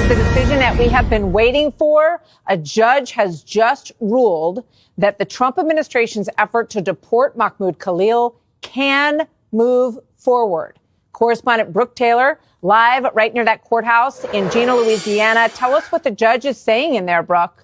the decision that we have been waiting for. A judge has just ruled that the Trump administration's effort to deport Mahmoud Khalil can move forward. Correspondent Brooke Taylor, live right near that courthouse in Jena, Louisiana. Tell us what the judge is saying in there, Brooke.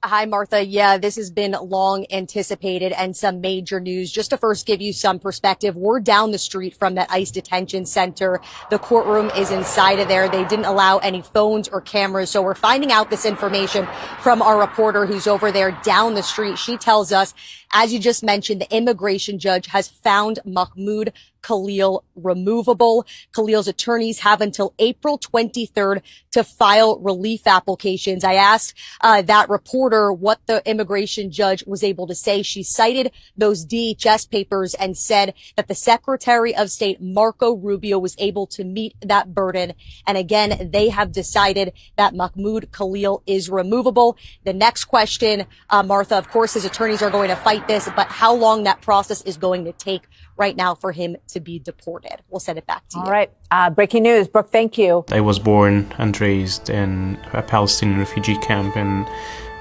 Hi, Martha. Yeah, this has been long anticipated and some major news. Just to first give you some perspective, we're down the street from that ICE detention center. The courtroom is inside of there. They didn't allow any phones or cameras. So we're finding out this information from our reporter who's over there down the street. She tells us, as you just mentioned, the immigration judge has found Mahmoud Khalil removable. Khalil's attorneys have until April 23rd to file relief applications. I asked that reporter what the immigration judge was able to say. She cited those DHS papers and said that the Secretary of State, Marco Rubio, was able to meet that burden. And again, they have decided that Mahmoud Khalil is removable. The next question, Martha, of course, his attorneys are going to fight this, but how long that process is going to take right now for him to be deported. We'll send it back to you. All right. Breaking news. Brooke, thank you. I was born and raised in a Palestinian refugee camp in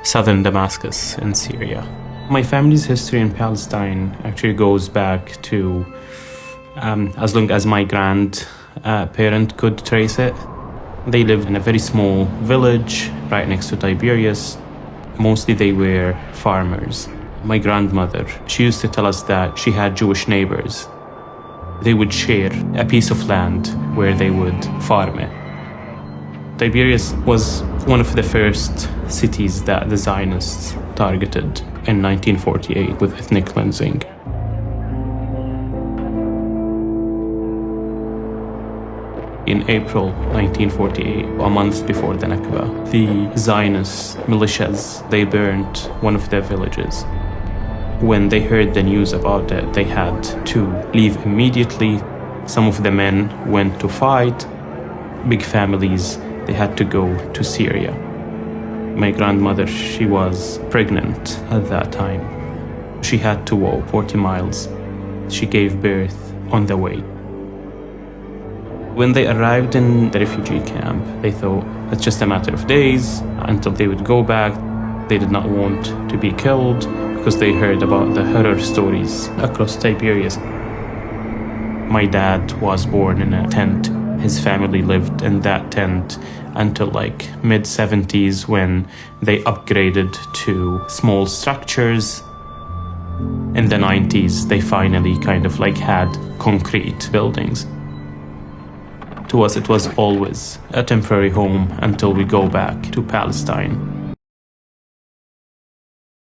southern Damascus in Syria. My family's history in Palestine actually goes back to as long as my grandparent could trace it. They lived in a very small village right next to Tiberias. Mostly they were farmers. My grandmother, she used to tell us that she had Jewish neighbors. They would share a piece of land where they would farm it. Tiberias was one of the first cities that the Zionists targeted in 1948 with ethnic cleansing. In April 1948, a month before the Nakba, the Zionist militias, they burned one of their villages. When they heard the news about it, they had to leave immediately. Some of the men went to fight. Big families, they had to go to Syria. My grandmother, she was pregnant at that time. She had to walk 40 miles. She gave birth on the way. When they arrived in the refugee camp, they thought it's just a matter of days until they would go back. They did not want to be killed because they heard about the horror stories across Tiberias. My dad was born in a tent. His family lived in that tent until like mid-70s when they upgraded to small structures. In the 90s, they finally kind of like had concrete buildings. To us, it was always a temporary home until we go back to Palestine.